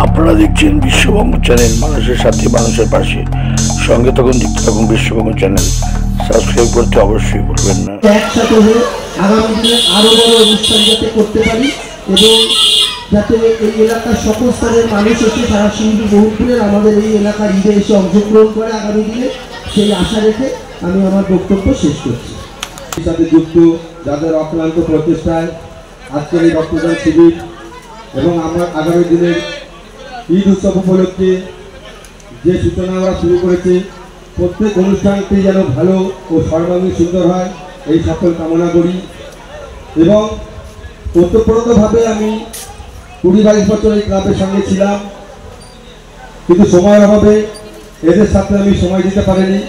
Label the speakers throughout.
Speaker 1: আপনারা দেখছেন বিশ্ববঙ্গ চ্যানেল, মানুষের সাথে মানুষের পাশে। সঙ্গে তখন দেখতে থাকুন বিশ্ববঙ্গ চ্যানেল। সাবস্ক্রাইব করতে অবশ্যই ভুলবেন না।
Speaker 2: একসাথে হয়ে আগামী দিনে আরো বড় অনুষ্ঠান যাতে করতে পারি এবং যাতে এই এলাকার সকল স্তরের মানুষ এসে সারা সিন্ধু বহুপুরের আমাদের এই এলাকার ঈদে এসে অংশগ্রহণ করে আগামী দিনে, সেই আশা রেখে আমি আমার বক্তব্য শেষ করছি।
Speaker 3: এর সাথে যুক্ত যাদের অক্লান্ত প্রচেষ্টায় আজকের এই রক্তদান শিবির এবং আমার আগামী দিনের ঈদ উৎসব উপলক্ষে যে সূচনা আমরা শুরু করেছি, প্রত্যেক অনুষ্ঠানটি যেন ভালো ও সর্বাঙ্গীন সুন্দর হয় এই সকল কামনা করি। এবং ওতপ্রোতভাবে আমি 20-22 বছর এই ক্লাবের সঙ্গে ছিলাম, কিন্তু সময়ের অভাবে এদের সাথে আমি সময় দিতে পারিনি,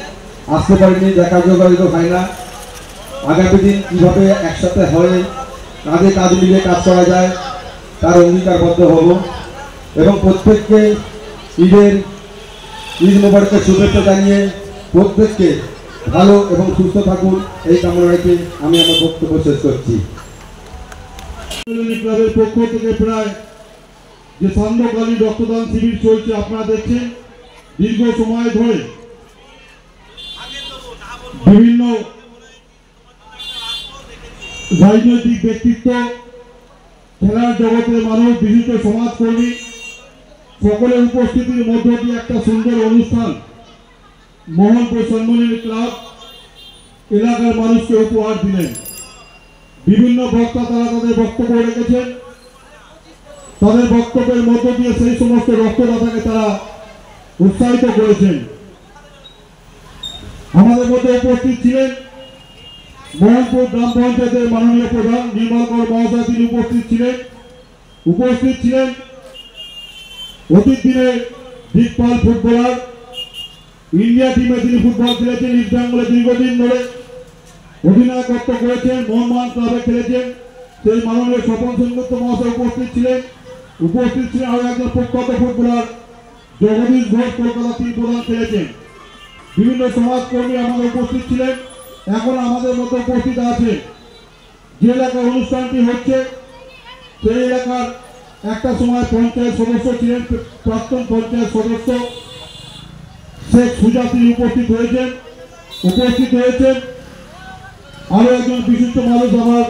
Speaker 3: আসতে পারিনি, দেখা যোগাযোগ হয় না। আগামী দিন কীভাবে একসাথে হয়ে কাঁধে কাঁধ মিলিয়ে কাজ করা যায় তার অঙ্গীকারবদ্ধ হব এবং প্রত্যেককে ঈদ মোবারকের শুভেচ্ছা জানিয়ে প্রত্যেককে ভালো এবং সুস্থ থাকুন এই কামনা রেখে আমি আমার বক্তব্য শেষ করছি।
Speaker 4: ক্লাবের পক্ষ থেকে প্রায় যে সান্ধ্যকালীন রক্তদান শিবির চলছে, আপনারা দেখছেন দীর্ঘ সময় ধরে বিভিন্ন রাজনৈতিক ব্যক্তিত্ব, খেলার জগতের মানুষ, বিশিষ্ট সমাজকর্মী সকলের উপস্থিতির মধ্য দিয়ে একটা সুন্দর অনুষ্ঠান মোহনপুর সম্মানী ক্লাব এলাকার মানুষকে উপহার দিলেন। বিভিন্ন বক্তা তারা তাদের বক্তব্য রেখেছেন, তাদের বক্তব্যের মধ্য দিয়ে সেই সমস্ত রক্তদাতাকে তারা উৎসাহিত করেছেন। আমাদের মধ্যে উপস্থিত ছিলেন মোহনপুর গ্রাম পঞ্চায়েতের মাননীয় প্রধান নির্মল কর মহাশয়, তিনি উপস্থিত ছিলেন অতীত দিনের দিকপাল ফুটবলার, ইন্ডিয়া টিমে তিনি ফুটবল খেলেছেন, ইস্ট বেঙ্গলে দীর্ঘদিন ধরে অধিনায়কত্ব করেছেন, মোহনবাগান ক্লাবে খেলেছেন, সেই মাননীয় স্বপন সেনগুপ্ত মহাশয় উপস্থিত ছিলেন আরো একজন প্রখ্যাত ফুটবলার জগদীশ ঘোষ, কলকাতা টিম প্রধান খেলেছেন। বিভিন্ন সমাজকর্মী আমাদের উপস্থিত ছিলেন। এখন আমাদের মধ্যে উপস্থিত আছে যে এলাকার অনুষ্ঠানটি হচ্ছে সেই এলাকার একটা সময় পঞ্চায়েত সদস্য ছিলেন, প্রাক্তন পঞ্চায়েত সদস্য শেখ সুজা, তিনি উপস্থিত হয়েছেন আরো একজন বিশিষ্ট মানুষ, আমার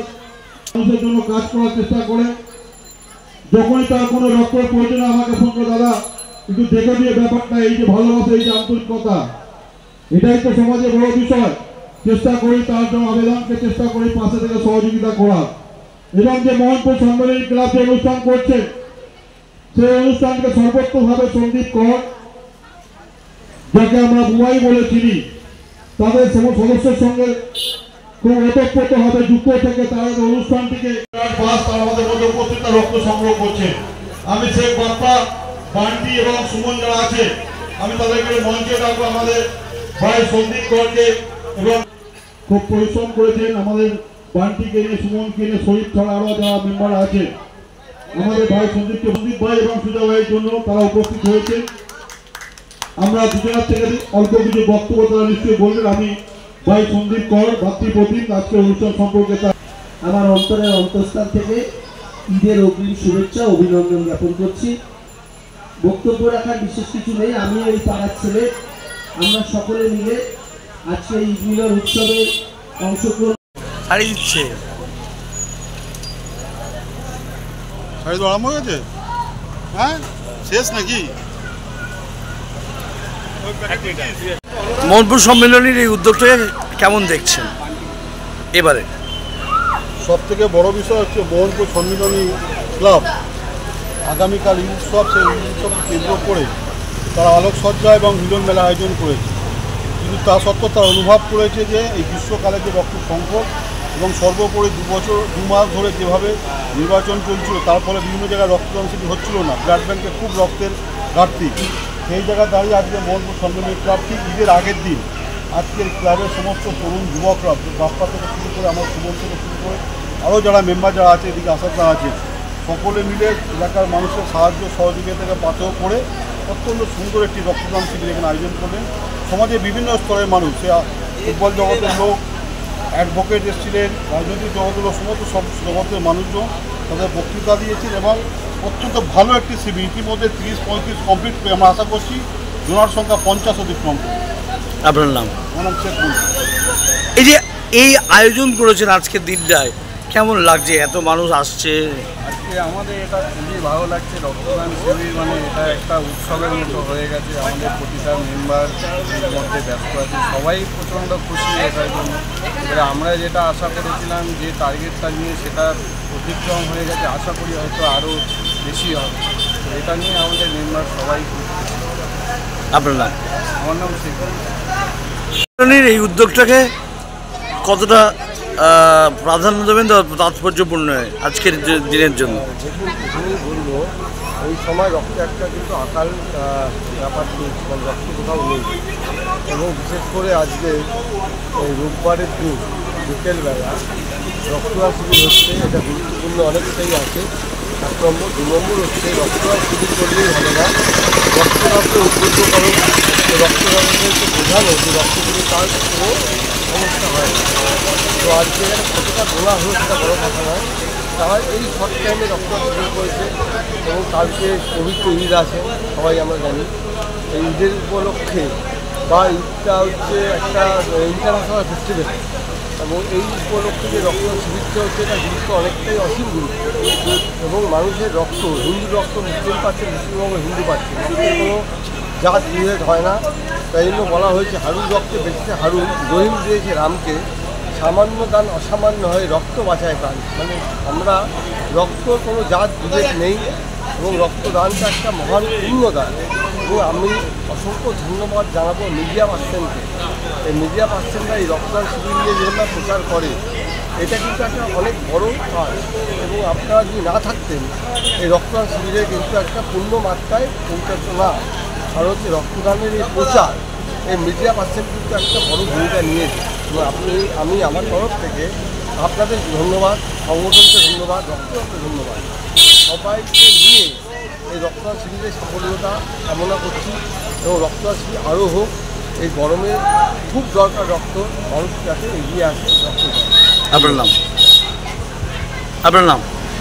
Speaker 4: মানুষের জন্য কাজ করার চেষ্টা করে। যখনই তার কোনো রক্তের প্রয়োজন আমাকে ফোন করে, দাদা একটু দেখে দিয়ে ব্যাপারটা, এই যে ভালোবাসা, এই যে আন্তরিকতা, এটাই তো সমাজের বড় বিষয়। চেষ্টা করি তার জন্য আবেদনকে চেষ্টা করি পাশে থেকে সহযোগিতা করার। এবং যে মোহনপুর সম্মেলনী ক্লাব যে অনুষ্ঠান করছে, সেই অনুষ্ঠানকে সর্বোত্তমভাবে সন্দীপ কর, যাকে আমরা বুয়াই বলে চিনি, তাদের সদস্যের সঙ্গে খুব ওতপ্রোতভাবে যুক্ত থেকে তারা অনুষ্ঠানটিকে আমাদের মধ্যে উপস্থিত রক্ত সংগ্রহ করছে। আমি শেখ বাপ্পা, বান্টি এবং সুমন যারা আছে, আমি তাদেরকে মঞ্চে ডাকবো। আমাদের ভাই সন্দীপ করকে এবং খুব পরিশ্রম করেছেন আমাদের বান্টিকে নিয়ে, সুমনকে নিয়ে, শরীফ ছাড়া আরো যারা মেম্বার আছে, আমাদের ভাই সন্দীপ ভাই এবং সুজা ভাইয়ের জন্য তারা উপস্থিত হয়েছে। আমরা দুজনের থেকে অল্প কিছু বক্তব্য তারা নিশ্চয়ই বলবেন। আমি ভাই সন্দীপ কর, ভাতৃপ্রতিম, আজকে অনুষ্ঠান সম্পর্কে
Speaker 2: আমার অন্তরের অন্তঃস্থান থেকে ঈদের অগ্রিম শুভেচ্ছা অভিনন্দন জ্ঞাপন করছি। বক্তব্য রাখার বিশেষ কিছু নেই। আমি এই পাড়ার ছেলে, আমরা সকলে মিলে আজকে ঈদ মিলন উৎসবের অংশগ্রহণ
Speaker 5: হারিয়ে দিচ্ছে। হ্যাঁ, শেষ নাকি?
Speaker 1: মোহনপুর সম্মেলনীর এই উদ্যোগটাকে কেমন দেখছেন এবারে?
Speaker 5: সব থেকে বড় বিষয় হচ্ছে মোহনপুর সম্মিলনী ক্লাব আগামীকাল ঈদ উৎসব, সেই ঈদ উৎসবকে কেন্দ্র করে তারা আলোকসজ্জা এবং মিলন মেলা আয়োজন করেছে। কিন্তু তা সত্ত্বেও তারা অনুভব করেছে যে এই গ্রীষ্মকালে যে রক্ত সংকট এবং সর্বোপরি 2 মাস ধরে যেভাবে নির্বাচন চলছিল, তার ফলে বিভিন্ন জায়গায় রক্তদান শিবির হচ্ছিল না, ব্লাড ব্যাঙ্কে খুব রক্তের ঘাটতি। সেই জায়গায় দাঁড়িয়ে আজকে মোহনপুর সম্মেলনী ক্লাব ঠিক ঈদের আগের দিন আজকের ক্লাবের সমস্ত তরুণ যুবকরা, বাপ্পা থেকে শুরু করে আমার সুমন থেকে শুরু করে আরও যারা মেম্বার যারা আছে, এদিকে আসাদা আছে, সকলে মিলে এলাকার মানুষের সাহায্য সহযোগিতাকে পাথেয় করে অত্যন্ত সুন্দর একটি রক্তদান শিবির এখানে আয়োজন করলেন। সমাজের বিভিন্ন স্তরের মানুষ, সে ফুটবল জগতের লোক, অ্যাডভোকেট এসেছিলেন, রাজনৈতিক জগতের লোক, সমস্ত সব জগতের মানুষজন তাদের বক্তৃতা দিয়েছেন এবং অত্যন্ত ভালো একটি শিবির। ইতিমধ্যে 30-35 কমপ্লিট করে আমরা আশা করছি ডোনার সংখ্যা 50 অতিক্রম করবে।
Speaker 1: আপনার নাম?
Speaker 5: আমার নাম শেখ মুন্সি।
Speaker 1: এই যে এই আয়োজন করেছেন আজকের দিনটায়, কেমন লাগছে? এত মানুষ আসছে।
Speaker 6: আজকে আমাদের এটা খুবই ভালো লাগছে। রক্তদান শিবির মানে এটা একটা উৎসবের মতো হয়ে গেছে। আমাদের প্রতিটা মেম্বার এর মধ্যে ব্যস্ত আছে, সবাই প্রচণ্ড খুশি এটার জন্য। এবারে আমরা যেটা আশা করেছিলাম যে টার্গেটটা নিয়ে সেটা অতিক্রম হয়ে গেছে, আশা করি হয়তো আরও বেশি হবে। তো এটা নিয়ে আমাদের মেম্বার সবাই খুশি।
Speaker 1: আপনার নাম?
Speaker 6: আমার নাম শেখ।
Speaker 1: এই উদ্যোগটাকে কতটা প্রাধান্য দেবেন তাৎপর্যপূর্ণ আজকের দিনের জন্য?
Speaker 6: আমি বলবো এই সময় রক্তটা কিন্তু আকাল ব্যাপার নেই, রক্ত কোথাও নেই। এবং বিশেষ করে আজকে এই রোববারের দিন বিকেলবেলা রক্তদান শিবির হচ্ছে, এটা গুরুত্বপূর্ণ অনেকটাই আছে। 1 নম্বর। 2 নম্বর হচ্ছে রক্তদান শিবির করলেই হবে না, রক্তদানকে উদ্বুদ্ধ করো, রক্তদানকে বোঝানো যে রক্ত দিলে তার কোনো সমস্যা হয় না। তো আজকে কতটা বলা হলো সেটা বড় কথা নয়, তারা এই শর্ট টাইমে রক্তদান শিবির করেছে। এবং কালকে পবিত্র ঈদ আছে, সবাই আমরা জানি। এই ঈদের উপলক্ষে বা ঈদটা হচ্ছে একটা ইন্টারন্যাশনাল ফেস্টিভ্যাল, এবং এই উপলক্ষে যে রক্তদান শিবিরটা হচ্ছে এটা গুরুত্ব অনেকটাই অসীম গুরুত্ব। এবং মানুষের রক্ত, হিন্দু রক্ত মুসলিম পাচ্ছে, মুসলিমবঙ্গ হিন্দু পাচ্ছে, রক্তের কোনো জাত বিভেদ হয় না। তাই জন্য বলা হয়েছে হারুর রক্তে বেঁচেছে হারুন, রহিম দিয়েছে রামকে, সামান্য দান অসামান্য হয়, রক্ত বাঁচায় প্রাণ। মানে আমরা রক্ত কোনো জাত বিভেদ নেই, এবং রক্তদানটা একটা মহান পুণ্যদান। এবং আমি অসংখ্য ধন্যবাদ জানাবো মিডিয়া পার্সনকে। এই মিডিয়া পার্সনরা এই রক্তদান শিবির নিয়ে যেগুলো প্রচার করে, এটা কিন্তু একটা অনেক বড় কাজ। এবং আপনারা যদি না থাকতেন এই রক্তদান শিবিরে কিন্তু একটা পূর্ণ মাত্রায় পৌঁছাত না। আর হচ্ছে রক্তদানের এই প্রচার, এই মিডিয়া পার্সন কিন্তু একটা বড় ভূমিকা নিয়েছে। এবং আমি আমার তরফ থেকে আপনাদের ধন্যবাদ, সংগঠনকে ধন্যবাদ, রক্তদানকে ধন্যবাদ। সবাইকে নিয়ে এই রক্তদান শিবিরের সফলতা কামনা করছি, এবং রক্তদান শিবির আরও হোক। এই গরমে খুব দরকার রক্ত, মানুষ যাতে এগিয়ে আসে রক্তদান।
Speaker 1: আপনার নাম? আপনার নাম?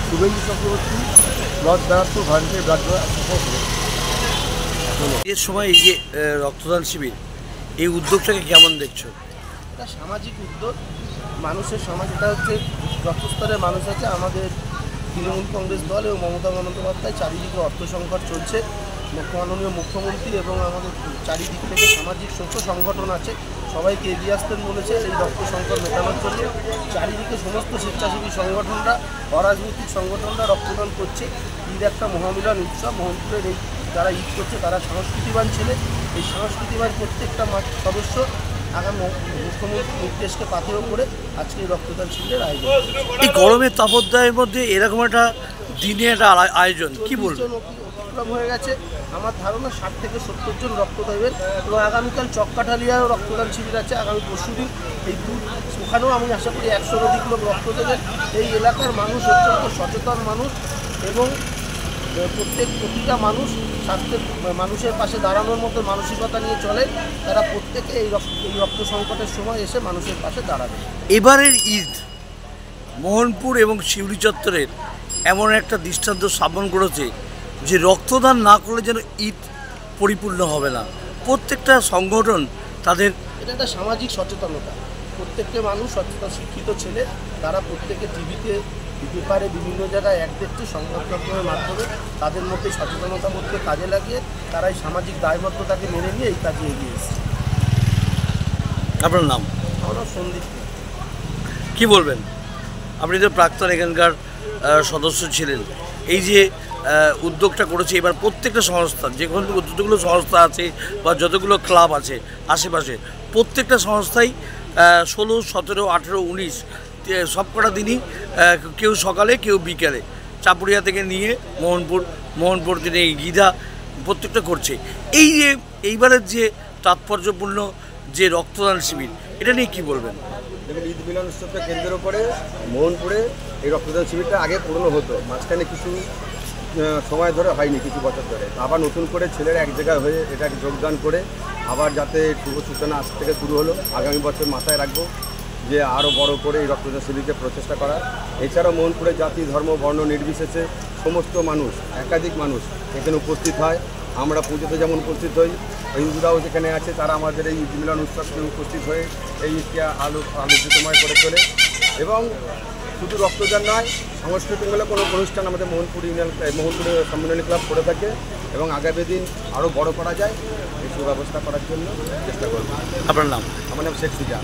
Speaker 6: Subhendu Chakraborty, north Barrackpore volunteer blood donor.
Speaker 1: এর সময় এই যে রক্তদান শিবির, এই উদ্যোগটাকে কেমন দেখছো?
Speaker 2: এটা সামাজিক উদ্যোগ, মানুষের সমাজ। এটা হচ্ছে রক্তস্তরের মানুষ আছে। আমাদের তৃণমূল কংগ্রেস দল এবং মমতা বন্দ্যোপাধ্যায় চারিদিকে অর্থ সংকট চলছে, মাননীয় মুখ্যমন্ত্রী এবং আমাদের চারিদিক থেকে সামাজিক শোষ সংগঠন আছে, সবাইকে এগিয়ে আসতেন বলেছে এই রক্ত সংকট মেটানোর জন্য। চারিদিকে সমস্ত স্বেচ্ছাসেবী সংগঠনরা, অরাজনৈতিক সংগঠনরা রক্তদান করছে। ঈদ একটা মহামিলন উৎসব। মোহনপুরের এই যারা ঈদ করছে তারা সংস্কৃতিবান ছেলে। এই সংস্কৃতিবান প্রত্যেকটা সদস্য আগামী মুখ্যমন্ত্রী নির্দেশকে পাথেয় করে আজকে এই রক্তদান শিবিরের আয়োজন।
Speaker 1: এই গরমের তাপদাহের মধ্যে এরকম একটা দিনে একটা আয়োজন, কি বলবেন?
Speaker 2: অতিক্রম হয়ে গেছে। আমার ধারণা 60 থেকে 70 জন রক্ত দেবেন, এবং আগামীকাল চককাঠালিয়াও রক্তদান শিবির আছে আগামী পরশুদিন। এই ওখানেও আমি আশা করি 100-র অধিক লোক রক্ত দেবেন। এই এলাকার মানুষ অত্যন্ত সচেতন মানুষ, এবং প্রতিটা মানুষ স্বাস্থ্যের মানুষের পাশে দাঁড়ানোর মতো মানসিকতা নিয়ে চলে। তারা প্রত্যেকে এই রক্ত সংকটের সময় এসে মানুষের পাশে দাঁড়াবে।
Speaker 1: এবারের ঈদ মোহনপুর এবং শিউরি চত্বরের এমন একটা দৃষ্টান্ত স্থাপন করেছে যে রক্তদান না করলে যেন ঈদ পরিপূর্ণ হবে না। প্রত্যেকটা সংগঠন তাদের,
Speaker 2: এটা একটা সামাজিক সচেতনতা। প্রত্যেকটা মানুষ সচেতন শিক্ষিত ছেলে, তারা প্রত্যেকে টিভিতে, পেপারে, বিভিন্ন জায়গায় এক দেখছে, সংবাদ মাধ্যমের মাধ্যমে তাদের মধ্যে সচেতনতা বোধকে কাজে লাগিয়ে তারা এই সামাজিক দায়বদ্ধতাকে মেনে নিয়ে এই কাজে এগিয়ে এসেছে।
Speaker 1: আপনার নাম?
Speaker 2: আমার নাম সন্দীপ।
Speaker 1: কি বলবেন? আপনি তো প্রাক্তন এখানকার সদস্য ছিলেন। এই যে উদ্যোগটা করেছে এবার প্রত্যেকটা সংস্থা, যতগুলো সংস্থা আছে বা যতগুলো ক্লাব আছে আশেপাশে, প্রত্যেকটা সংস্থাই 16, 17, 18, 19 সবকটা দিনই, কেউ সকালে কেউ বিকেলে, চাপুরিয়া থেকে নিয়ে মোহনপুর দিনে এই গিধা প্রত্যেকটা করছে। এই যে এইবারের যে তাৎপর্যপূর্ণ যে রক্তদান শিবির, এটা নিয়ে কী বলবেন?
Speaker 3: দেখুন, ঈদ মিলন উৎসবকে কেন্দ্র করে মোহনপুরে এই রক্তদান শিবিরটা আগে পুরনো হতো, মাঝখানে কিছু সময় ধরে হয়নি, কিছু বছর ধরে। আবার নতুন করে ছেলেরা এক জায়গায় হয়ে এটাকে যোগদান করে আবার যাতে শুভ সূচনা আজ থেকে শুরু হলো, আগামী বছর মাথায় রাখবো
Speaker 6: যে আরও বড় করে এই রক্তদান শিবিরকে প্রচেষ্টা করা। এছাড়াও মোহনপুরে জাতি ধর্ম বর্ণ নির্বিশেষে সমস্ত মানুষ, একাধিক মানুষ এখানে উপস্থিত হয়। আমরা পুজোতে যেমন উপস্থিত হই, হিন্দুরাও যেখানে আছে তারা আমাদের এই ঈদ মিলন উৎসবকে উপস্থিত হয়ে এই ঈদকে আলোকিতময় করে তোলে। এবং শুধু রক্তদান নয়, সাংস্কৃতিকমূলক কোনো অনুষ্ঠান আমাদের মোহনপুরে সম্মিলনী ক্লাব করে থাকে এবং আগামী দিন আরও বড় করা যায় এই সুব্যবস্থা করার জন্য চেষ্টা করব।
Speaker 1: আপনার নাম?
Speaker 6: আমার নাম শেখ সুজা।